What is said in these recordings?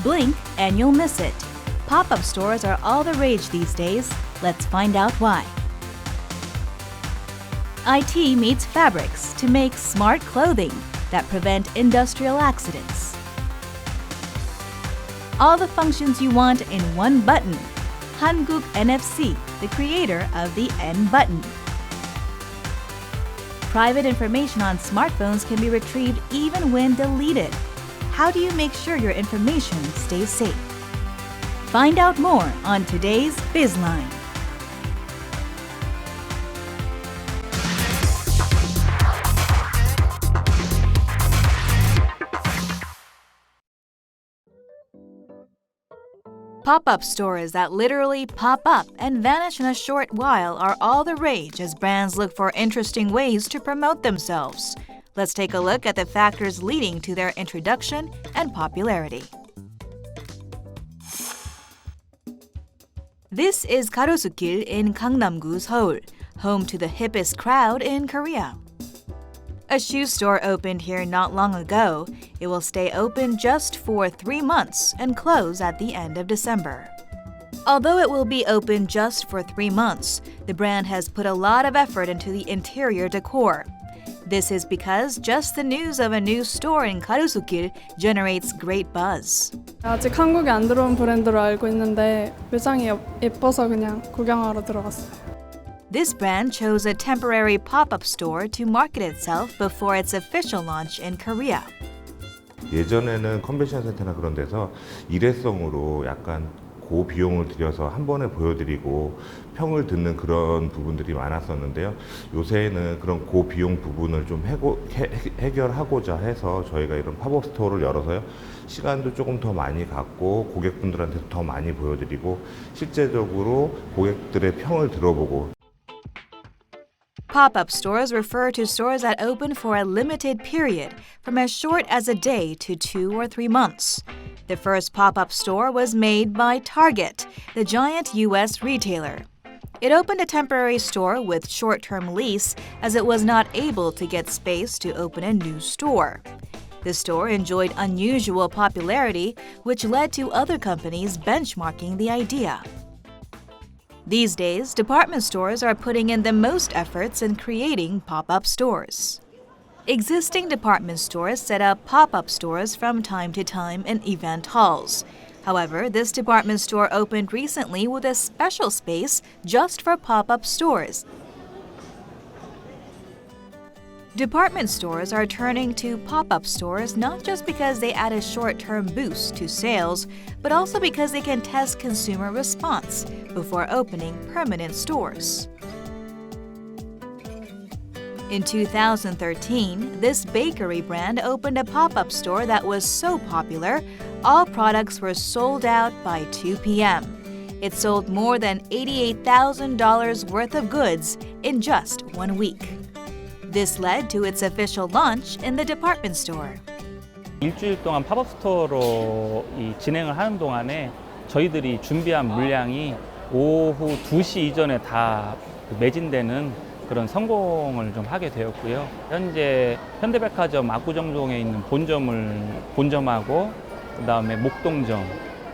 Blink and you'll miss it. Pop-up stores are all the rage these days. Let's find out why. IT meets fabrics to make smart clothing that prevent industrial accidents. All the functions you want in one button. Hanguk NFC, the creator of the N button. Private information on smartphones can be retrieved even when deleted. How do you make sure your information stays safe? Find out more on today's Bizline. Pop-up stores that literally pop up and vanish in a short while are all the rage as brands look for interesting ways to promote themselves. Let's take a look at the factors leading to their introduction and popularity. This is Garosu-gil in Gangnam-gu, Seoul, home to the hippest crowd in Korea. A shoe store opened here not long ago. It will stay open just for 3 months and close at the end of December. Although it will be open just for 3 months, the brand has put a lot of effort into the interior decor. This is because just the news of a new store in Garosu-gil generates great buzz. 아직 한국에 안 들어온 브랜드로 알고 있는데 매장이 예뻐서 그냥 구경하러 들어갔어요. This brand chose a temporary pop-up store to market itself before its official launch in Korea. 예전에는 컨벤션 센터나 그런 데서 일회성으로 약간 고비용을 들여서 한 번에 보여드리고 평을 듣는 그런 부분들이 많았었는데요. 요새는 그런 고비용 부분을 좀 해결하고자 해서 저희가 이런 팝업 스토어를 열어서요. 시간도 조금 더 많이 갖고 고객분들한테 더 많이 보여드리고 실제적으로 고객들의 평을 들어보고. Pop-up stores refer to stores that open for a limited period, from as short as a day to 2 or 3 months. The first pop-up store was made by Target, the giant U.S. retailer. It opened a temporary store with short-term lease as it was not able to get space to open a new store. The store enjoyed unusual popularity, which led to other companies benchmarking the idea. These days, department stores are putting in the most efforts in creating pop-up stores. Existing department stores set up pop-up stores from time to time in event halls. However, this department store opened recently with a special space just for pop-up stores. Department stores are turning to pop-up stores not just because they add a short-term boost to sales, but also because they can test consumer response before opening permanent stores. In 2013, this bakery brand opened a pop-up store that was so popular, all products were sold out by 2 p.m. It sold more than $88,000 worth of goods in just 1 week. This led to its official launch in the department store. 일주일 동안 팝업 스토어로 진행을 하는 동안에 저희들이 준비한 물량이 오후 2시 이전에 다 매진되는 그런 성공을 좀 하게 되었고요. 현재 현대백화점 압구정동에 있는 본점하고 그다음에 목동점,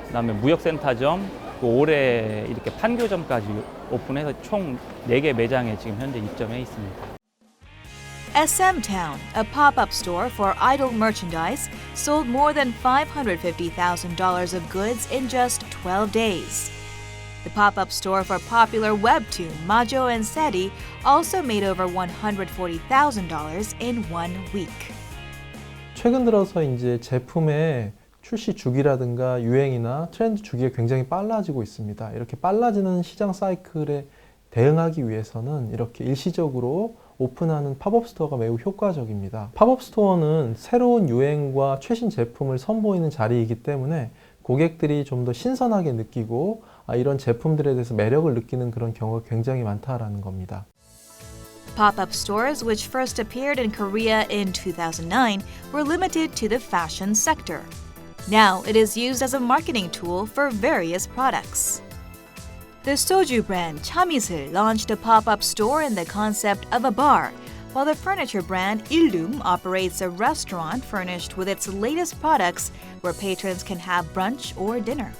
그다음에 무역센터점, 올해 이렇게 판교점까지 오픈해서 총 4개 매장에 지금 현재 입점해 있습니다. SM Town, a pop-up store for idol merchandise, sold more than $550,000 of goods in just 12 days. The pop-up store for popular webtoon Majo and Seti also made over $140,000 in 1 week. 최근 들어서 이제 제품의 출시 주기라든가 유행이나 트렌드 주기가 굉장히 빨라지고 있습니다. 이렇게 빨라지는 시장 사이클에 대응하기 위해서는 이렇게 일시적으로 오픈하는 팝업 스토어가 매우 효과적입니다. 팝업 스토어는 새로운 유행과 최신 제품을 선보이는 자리이기 때문에 고객들이 좀 더 신선하게 느끼고 이런 제품들에 대해서 매력을 느끼는 그런 경우가 굉장히 많다라는 겁니다. Pop-up stores, which first appeared in Korea in 2009, were limited to the fashion sector. Now it is used as a marketing tool for various products. The soju brand Chamisul launched a pop-up store in the concept of a bar, while the furniture brand Illum operates a restaurant furnished with its latest products where patrons can have brunch or dinner.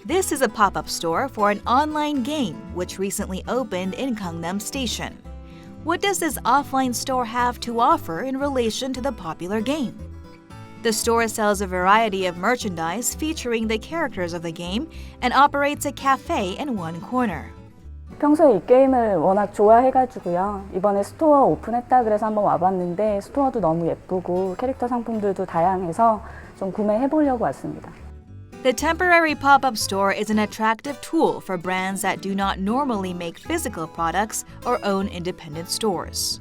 This is a pop-up store for an online game which recently opened in Gangnam Station. What does this offline store have to offer in relation to the popular game? The store sells a variety of merchandise featuring the characters of the game and operates a cafe in one corner. 평소에 이 게임을 워낙 좋아해가지고요. 이번에 스토어 오픈했다 그래서 한번 와봤는데 스토어도 너무 예쁘고 캐릭터 상품들도 다양해서 좀 구매해보려고 왔습니다. The temporary pop-up store is an attractive tool for brands that do not normally make physical products or own independent stores.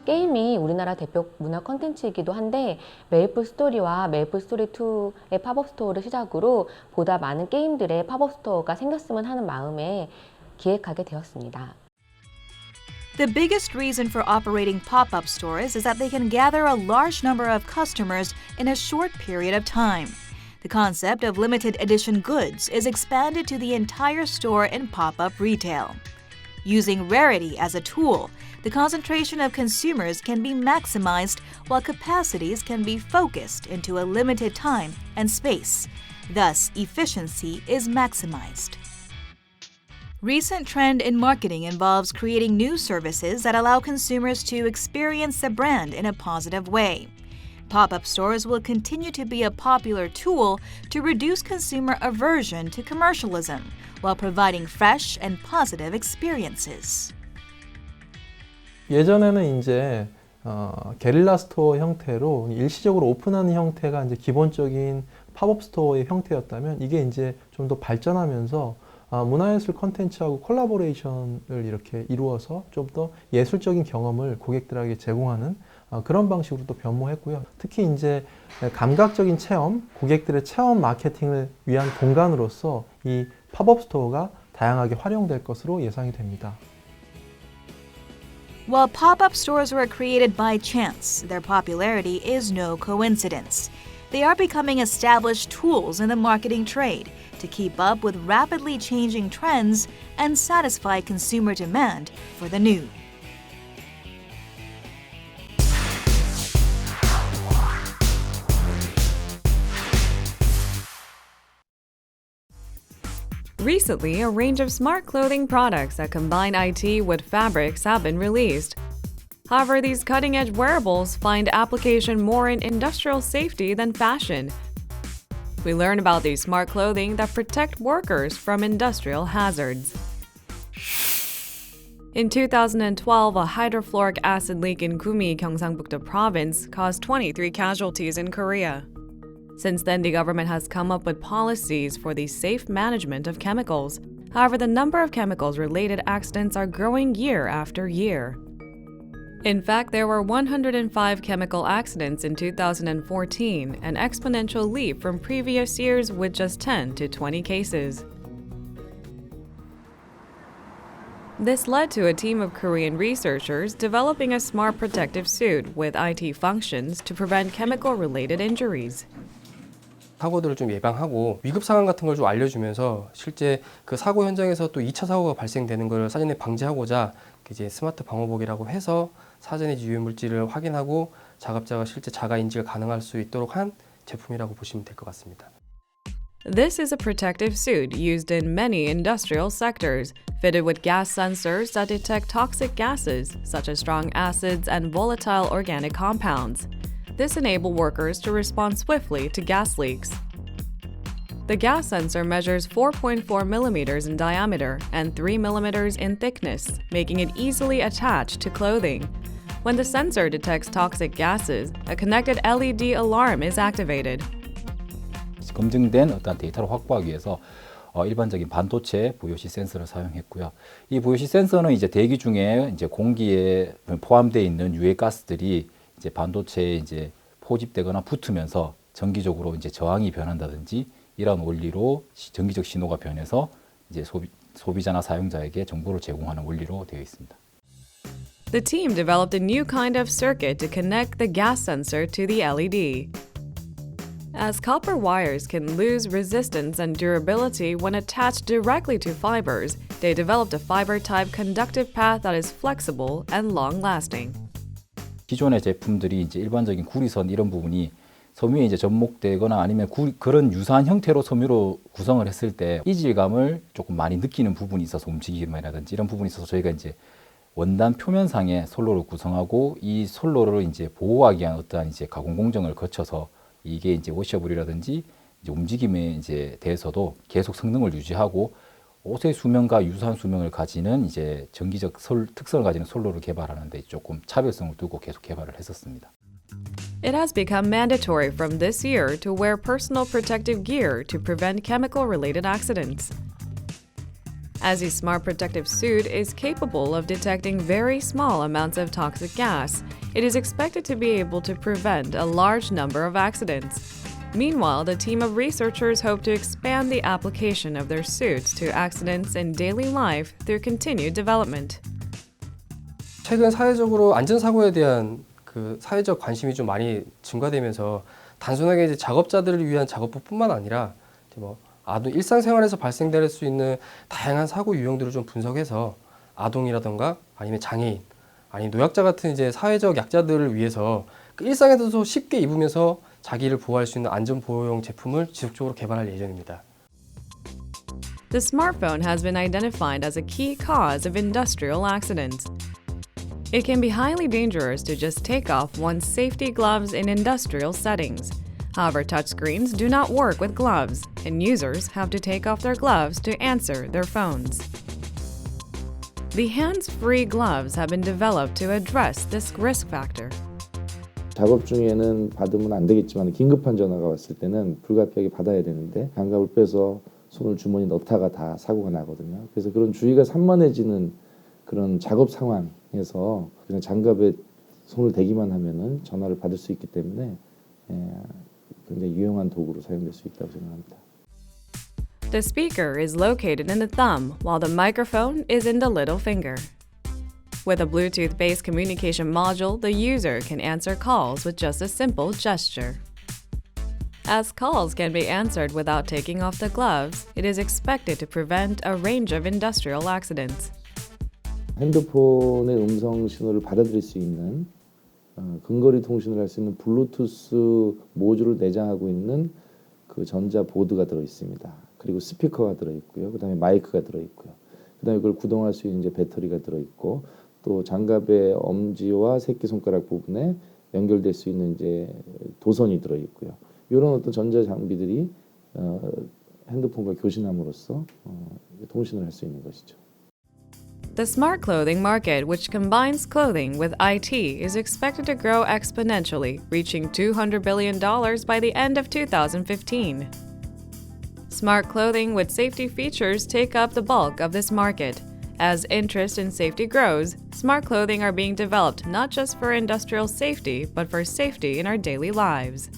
게임이 우리나라 대표 문화 콘텐츠이기도 한데 메이플 스토리와 메이플 스토리 2의 팝업 스토어를 시작으로 보다 많은 게임들의 팝업 스토어가 생겼으면 하는 마음에 기획하게 되었습니다. The biggest reason for operating pop-up stores is that they can gather a large number of customers in a short period of time. The concept of limited edition goods is expanded to the entire store in pop-up retail. Using rarity as a tool, the concentration of consumers can be maximized while capacities can be focused into a limited time and space. Thus, efficiency is maximized. Recent trend in marketing involves creating new services that allow consumers to experience the brand in a positive way. Pop-up stores will continue to be a popular tool to reduce consumer aversion to commercialism while providing fresh and positive experiences. 예전에는 이제 게릴라 스토어 형태로 일시적으로 오픈하는 형태가 이제 기본적인 팝업 스토어의 형태였다면 이게 이제 좀 더 발전하면서 문화예술 콘텐츠하고 콜라보레이션을 이렇게 이루어서 좀 더 예술적인 경험을 고객들에게 제공하는 그런 방식으로 또 변모했고요. 특히 이제 감각적인 체험, 고객들의 체험 마케팅을 위한 공간으로서 이 팝업 스토어가 다양하게 활용될 것으로 예상이 됩니다. While pop-up stores were created by chance, their popularity is no coincidence. They are becoming established tools in the marketing trade to keep up with rapidly changing trends and satisfy consumer demand for the new. Recently, a range of smart clothing products that combine IT with fabrics have been released. However, these cutting-edge wearables find application more in industrial safety than fashion. We learn about these smart clothing that protect workers from industrial hazards. In 2012, a hydrofluoric acid leak in Gumi, Gyeongsangbuk-do Province caused 23 casualties in Korea. Since then, the government has come up with policies for the safe management of chemicals. However, the number of chemicals-related accidents are growing year after year. In fact, there were 105 chemical accidents in 2014, an exponential leap from previous years with just 10 to 20 cases. This led to a team of Korean researchers developing a smart protective suit with IT functions to prevent chemical-related injuries. 사고들을 좀 예방하고 위급 상황 같은 걸 좀 알려주면서 실제 그 사고 현장에서 또 2차 사고가 발생되는 걸 사전에 방지하고자 이제 스마트 방호복이라고 해서 사전에 유해 물질을 확인하고 작업자가 실제 자가 인지가 가능할 수 있도록 한 제품이라고 보시면 될 것 같습니다. This is a protective suit used in many industrial sectors, fitted with gas sensors that detect toxic gases such as strong acids and volatile organic compounds. This enables workers to respond swiftly to gas leaks. The gas sensor measures 4.4 millimeters in diameter and 3 millimeters in thickness, making it easily attached to clothing. When the sensor detects toxic gases, a connected LED alarm is activated. 검증된 어떤 데이터를 확보하기 위해서 일반적인 반도체 VOC 센서를 사용했고요. 이 VOC 센서는 이제 대기 중에 이제 공기에 포함되어 있는 유해 가스들이 이제 반도체에 이제 포집되거나 붙으면서 정기적으로 이제 저항이 변한다든지 이런 원리로 정기적 신호가 변해서 이제 소비자나 사용자에게 정보를 제공하는 원리로 되어 있습니다. The team developed a new kind of circuit to connect the gas sensor to the LED. As copper wires can lose resistance and durability when attached directly to fibers, they developed a fiber-type conductive path that is flexible and long-lasting. 기존의 제품들이 이제 일반적인 구리선 이런 부분이 섬유에 이제 접목되거나 아니면 그런 유사한 형태로 섬유로 구성을 했을 때 이질감을 조금 많이 느끼는 부분이 있어서 움직임이라든지 이런 부분이 있어서 저희가 이제 원단 표면상에 솔로를 구성하고 이 솔로를 이제 보호하기 위한 어떠한 이제 가공 공정을 거쳐서 이게 이제 워셔블이라든지 이제 움직임에 이제 대해서도 계속 성능을 유지하고 옷의 수명과 유사한 수명을 가지는 이제 전기적 특성을 가지는 솔로를 개발하는데 조금 차별성을 두고 계속 개발을 했었습니다. It has become mandatory from this year to wear personal protective gear to prevent chemical-related accidents. As the Smart Protective Suit is capable of detecting very small amounts of toxic gas, it is expected to be able to prevent a large number of accidents. Meanwhile, the team of researchers hope to expand the application of their suits to accidents in daily life through continued development. 최근 사회적으로 안전사고에 대한 그 사회적 관심이 좀 많이 증가되면서 단순하게 이제 작업자들을 위한 작업뿐만 아니라 뭐 일상생활에서 발생될 수 있는 다양한 사고 유형들을 좀 분석해서 아동이라던가 아니면 장애인, 아니면 노약자 같은 이제 사회적 약자들을 위해서 그 일상에서도 쉽게 입으면서 자기를 보호할 수 있는 안전 보호용 제품을 지속적으로 개발할 예정입니다. The smartphone has been identified as a key cause of industrial accidents. It can be highly dangerous to just take off one's safety gloves in industrial settings. However, touchscreens do not work with gloves, and users have to take off their gloves to answer their phones. The hands-free gloves have been developed to address this risk factor. 작업 중에는 받으면 안 되겠지만 긴급한 전화가 왔을 때는 불가피하게 받아야 되는데 장갑을 빼서 손을 주머니에 넣다가 다 사고가 나거든요. 그래서 그런 주의가 산만해지는 그런 작업 상황에서 그냥 장갑에 손을 대기만 하면은 전화를 받을 수 있기 때문에 굉장히 유용한 도구로 사용될 수 있다고 생각합니다. The speaker is located in the thumb, while the microphone is in the little finger. With a Bluetooth-based communication module, the user can answer calls with just a simple gesture. As calls can be answered without taking off the gloves, it is expected to prevent a range of industrial accidents. 핸드폰의 음성 신호를 받아들일 수 있는 근거리 통신을 할 수 있는 블루투스 모듈을 내장하고 있는 그 전자 보드가 들어 있습니다. 그리고 스피커가 들어 있고요. 그다음에 마이크가 들어 있고요. 그다음에 그걸 구동할 수 있는 이제 배터리가 들어 있고 또 장갑의 엄지와 새끼 손가락 부분에 연결될 수 있는 이제 도선이 들어 있고요. 이런 어떤 전자 장비들이 핸드폰과 교신함으로써 통신을 할 수 있는 것이죠. The smart clothing market, which combines clothing with IT, is expected to grow exponentially, reaching $200 billion by the end of 2015. Smart clothing with safety features take up the bulk of this market. As interest in safety grows, smart clothing are being developed not just for industrial safety, but for safety in our daily lives.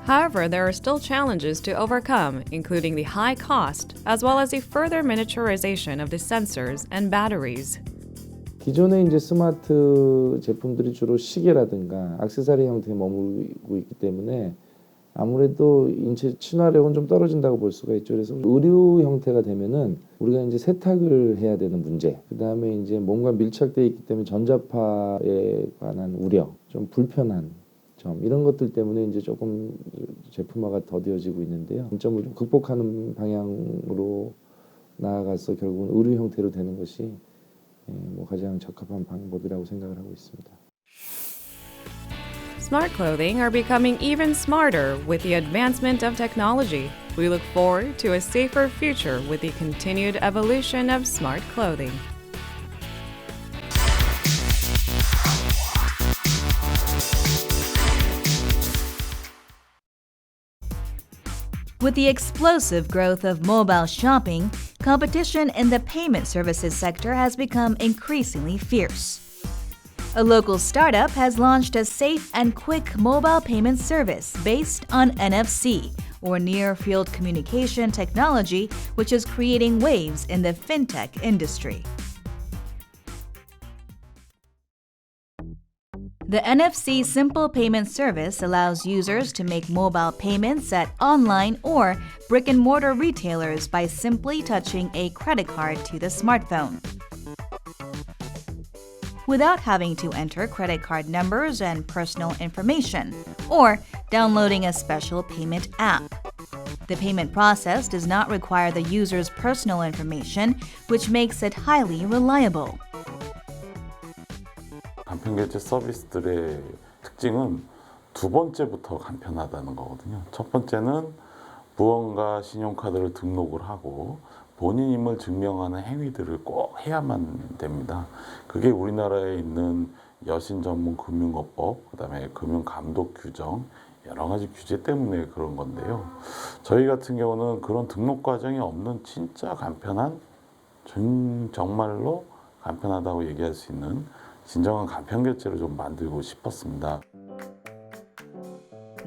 However, there are still challenges to overcome, including the high cost, as well as the further miniaturization of the sensors and batteries. 기존의 이제 스마트 제품들이 주로 시계라든가 액세서리 형태에 머물고 있기 때문에 아무래도 인체 친화력은 좀 떨어진다고 볼 수가 있죠. 그래서 의류 형태가 되면은 우리가 이제 세탁을 해야 되는 문제, 그 다음에 이제 몸과 밀착되어 있기 때문에 전자파에 관한 우려, 좀 불편한 점 이런 것들 때문에 이제 조금 제품화가 더뎌지고 있는데요. 점을 좀 극복하는 방향으로 나아가서 결국은 의류 형태로 되는 것이 뭐 가장 적합한 방법이라고 생각을 하고 있습니다. Smart clothing are becoming even smarter with the advancement of technology. We look forward to a safer future with the continued evolution of smart clothing. With the explosive growth of mobile shopping, competition in the payment services sector has become increasingly fierce. A local startup has launched a safe and quick mobile payment service based on NFC, or near-field communication technology, which is creating waves in the fintech industry. The NFC Simple Payment Service allows users to make mobile payments at online or brick-and-mortar retailers by simply touching a credit card to the smartphone, without having to enter credit card numbers and personal information, or downloading a special payment app. The payment process does not require the user's personal information, which makes it highly reliable. 간편결제 서비스들의 특징은 두 번째부터 간편하다는 거거든요. 첫 번째는 무언가 신용카드를 등록을 하고 본인임을 증명하는 행위들을 꼭 해야만 됩니다. 그게 우리나라에 있는 여신 전문 금융업법, 그다음에 금융감독 규정, 여러 가지 규제 때문에 그런 건데요. 저희 같은 경우는 그런 등록 과정이 없는 진짜 간편한, 정말로 간편하다고 얘기할 수 있는 진정한 간편결제를 좀 만들고 싶었습니다.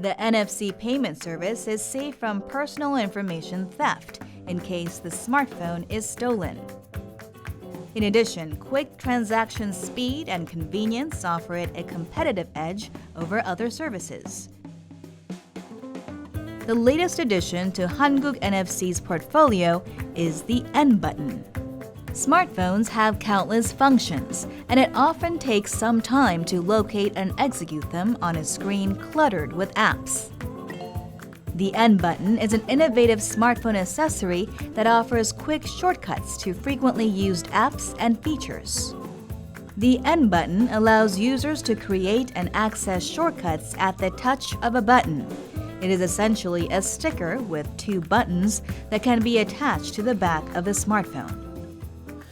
The NFC payment service is safe from personal information theft in case the smartphone is stolen. In addition, quick transaction speed and convenience offer it a competitive edge over other services. The latest addition to Hanguk NFC's portfolio is the N button. Smartphones have countless functions, and it often takes some time to locate and execute them on a screen cluttered with apps. The N button is an innovative smartphone accessory that offers quick shortcuts to frequently used apps and features. The N button allows users to create and access shortcuts at the touch of a button. It is essentially a sticker with two buttons that can be attached to the back of the smartphone.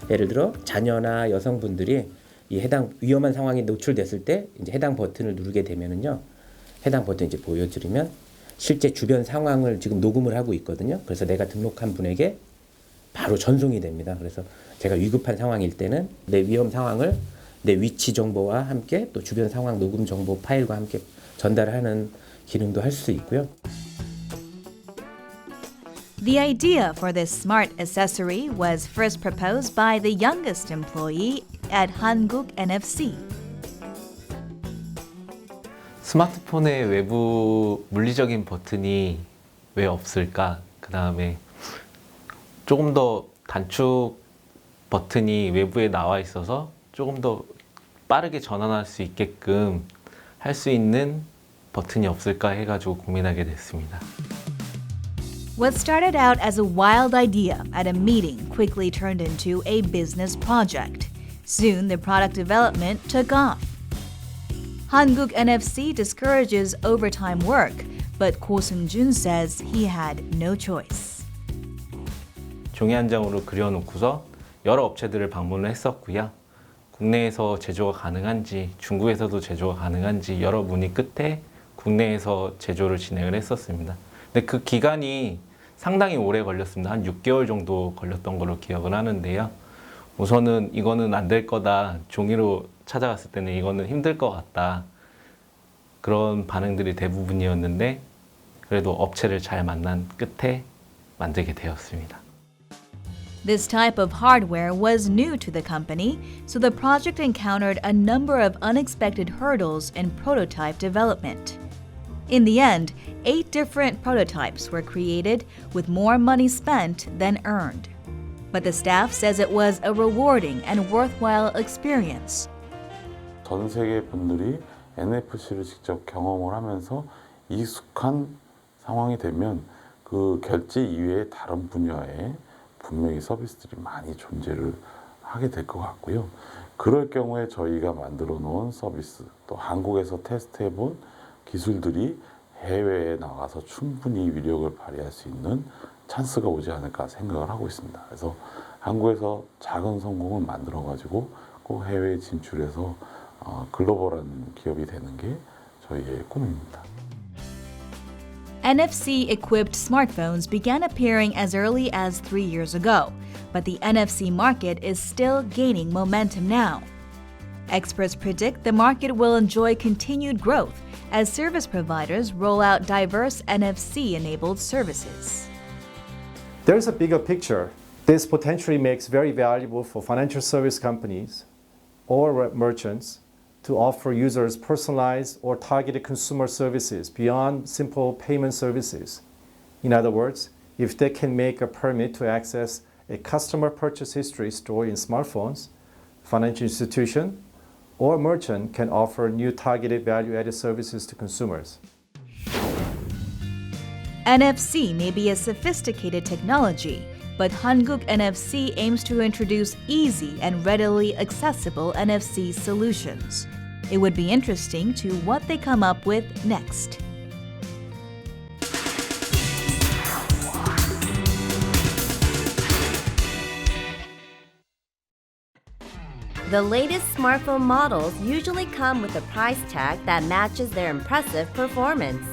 예를 들어 자녀나 여성분들이 이 해당 위험한 상황에 노출됐을 때 이제 해당 버튼을 누르게 되면은요, 해당 버튼 이제 보여드리면 실제 주변 상황을 지금 녹음을 하고 있거든요. 그래서 내가 등록한 분에게 바로 전송이 됩니다. 그래서 제가 위급한 상황일 때는 내 위험 상황을 내 위치 정보와 함께 또 주변 상황 녹음 정보 파일과 함께 전달하는 기능도 할 수 있고요. The idea for this smart accessory was first proposed by the youngest employee at Hanguk NFC. 스마트폰의 외부 물리적인 버튼이 왜 없을까? 그 다음에 조금 더 단축 버튼이 외부에 나와 있어서 조금 더 빠르게 전환할 수 있게끔 할 수 있는 버튼이 없을까 해가지고 고민하게 됐습니다. What started out as a wild idea at a meeting quickly turned into a business project. Soon, the product development took off. Hanguk NFC discourages overtime work, but Ko Seung-jun says he had no choice. 종이 한 장으로 그려놓고서 여러 업체들을 방문을 했었고요. 국내에서 제조가 가능한지, 중국에서도 제조가 가능한지 여러 문의 끝에 국내에서 제조를 진행을 했었습니다. 근데 그 기간이 상당히 오래 걸렸습니다. 한 6개월 정도 걸렸던 걸로 기억을 하는데요. 우선은 이거는 안 될 거다. 종이로 찾아갔을 때는 이거는 힘들 것 같다. 그런 반응들이 대부분이었는데 그래도 업체를 잘 만난 끝에 만들게 되었습니다. This type of hardware was new to the company, so the project encountered a number of unexpected hurdles in prototype development. In the end, 8 different prototypes were created with more money spent than earned. But the staff says it was a rewarding and worthwhile experience. 전 세계 분들이 NFC를 직접 경험을 하면서 익숙한 상황이 되면 그 결제 이외의 다른 분야에 분명히 서비스들이 많이 존재를 하게 될 것 같고요. 그럴 경우에 저희가 만들어 놓은 서비스, 또 한국에서 테스트해 본 기술들이 해외에 나가서 충분히 위력을 발휘할 수 있는 찬스가 오지 않을까 생각을 하고 있습니다. 그래서 한국에서 작은 성공을 만들어 가지고 꼭 해외에 진출해서 글로벌한 기업이 되는 게 저희의 꿈입니다. NFC-equipped smartphones began appearing as early as 3 years ago, but the NFC market is still gaining momentum now. Experts predict the market will enjoy continued growth as service providers roll out diverse NFC-enabled services. There's a bigger picture. This potentially makes very valuable for financial service companies or merchants to offer users personalized or targeted consumer services beyond simple payment services. In other words, if they can make a permit to access a customer purchase history stored in smartphones, financial institution or merchant can offer new targeted value-added services to consumers. NFC may be a sophisticated technology, but Hanguk NFC aims to introduce easy and readily accessible NFC solutions. It would be interesting to what they come up with next. The latest smartphone models usually come with a price tag that matches their impressive performance.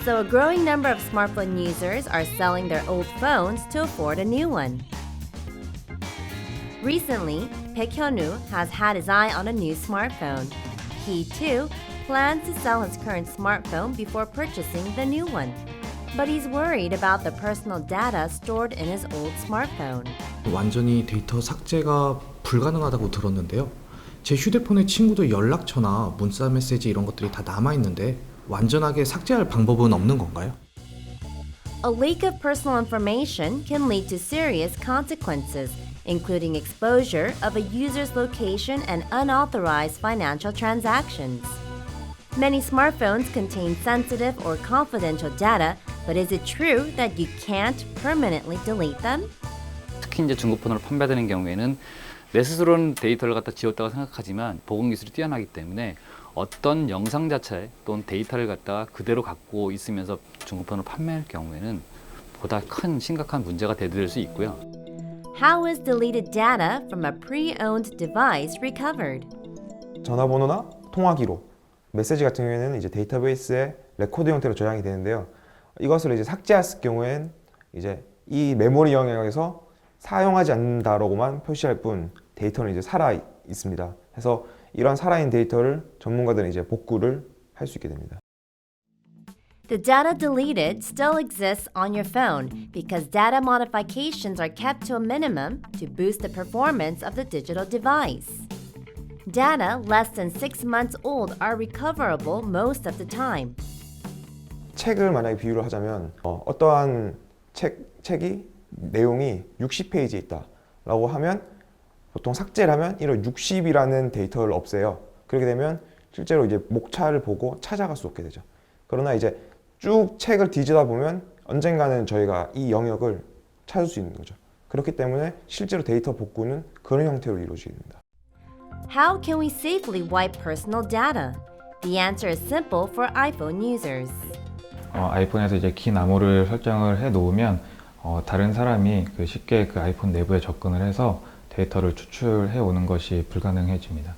So a growing number of smartphone users are selling their old phones to afford a new one. Recently, Baek Hyun-woo has had his eye on a new smartphone. He, too, plans to sell his current smartphone before purchasing the new one. But he's worried about the personal data stored in his old smartphone. 완전히 데이터 삭제가 불가능하다고 들었는데요. 제 휴대폰에 친구들 연락처나 문자 메시지 이런 것들이 다 남아있는데 완전하게 삭제할 방법은 없는 건가요? A leak of personal information can lead to serious consequences, including exposure of a user's location and unauthorized financial transactions. Many smartphones contain sensitive or confidential data, but is it true that you can't permanently delete them? 특히 이제 중고폰으로 판매되는 경우에는 내 스스로는 데이터를 갖다 지웠다고 생각하지만 보건 기술이 뛰어나기 때문에 어떤 영상 자체 또는 데이터를 갖다가 그대로 갖고 있으면서 중고폰으로 판매할 경우에는 보다 큰 심각한 문제가 대두될 수 있고요. How is deleted data from a pre-owned device recovered? 전화번호나 통화 기록, 메시지 같은 경우에는 이제 데이터베이스에 레코드 형태로 저장이 되는데요. 이것을 이제 삭제했을 경우엔 이제 이 메모리 영역에서 사용하지 않는다라고만 표시할 뿐 데이터는 이제 살아 있습니다. 그래서 이런 살아있는 데이터를 전문가들은 이제 복구를 할 수 있게 됩니다. The data deleted still exists on your phone because data modifications are kept to a minimum to boost the performance of the digital device. Data less than 6 months old are recoverable most of the time. 책을 만약에 비유를 하자면 어떠한 책이 내용이 60페이지에 있다라고 하면 보통 삭제를 하면 이런 60이라는 데이터를 없애요. 그렇게 되면 실제로 이제 목차를 보고 찾아갈 수 없게 되죠. 그러나 이제 쭉 책을 뒤지다 보면 언젠가는 저희가 이 영역을 찾을 수 있는 거죠. 그렇기 때문에 실제로 데이터 복구는 그런 형태로 이루어지게 됩니다. How can we safely wipe personal data? The answer is simple for iPhone users. 아이폰에서 이제 긴 암호를 설정을 해 놓으면 다른 사람이 쉽게 그 아이폰 내부에 접근을 해서 데이터를 추출해 오는 것이 불가능해집니다.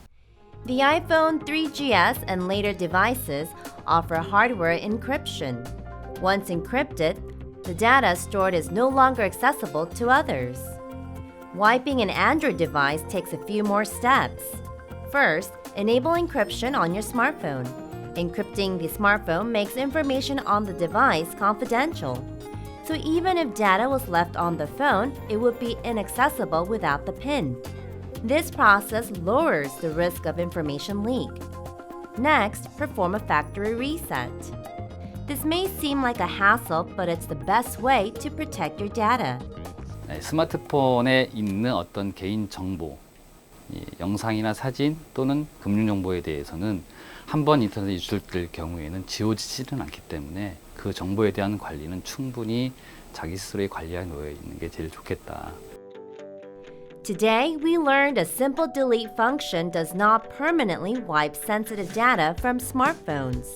The iPhone 3GS and later devices offer hardware encryption. Once encrypted, the data stored is no longer accessible to others. Wiping an Android device takes a few more steps. First, enable encryption on your smartphone. Encrypting the smartphone makes information on the device confidential. So even if data was left on the phone, it would be inaccessible without the PIN. This process lowers the risk of information leak. Next, perform a factory reset. This may seem like a hassle, but it's the best way to protect your data. 스마트폰에 있는 어떤 개인 정보, 영상이나 사진 또는 금융 정보에 대해서는 한번 인터넷에 유출될 경우에는 지워지지는 않기 때문에 그 정보에 대한 관리는 충분히 자기 스스로의 관리에 놓여 있는 게 제일 좋겠다. Today, we learned a simple delete function does not permanently wipe sensitive data from smartphones.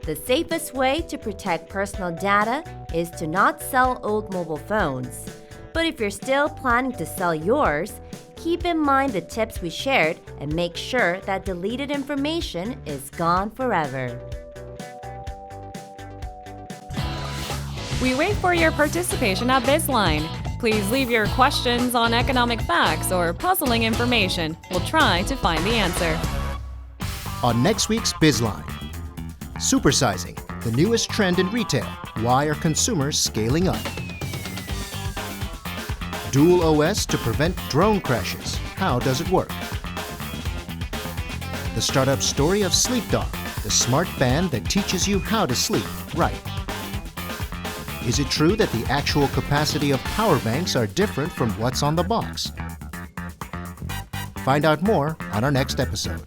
The safest way to protect personal data is to not sell old mobile phones. But if you're still planning to sell yours, keep in mind the tips we shared and make sure that deleted information is gone forever. We wait for your participation at BizLine. Please leave your questions on economic facts or puzzling information. We'll try to find the answer. On next week's BizLine, supersizing, the newest trend in retail. Why are consumers scaling up? Dual OS to prevent drone crashes. How does it work? the startup story of SleepDog, the smart band that teaches you how to sleep right. Is it true that the actual capacity of power banks are different from what's on the box? Find out more on our next episode.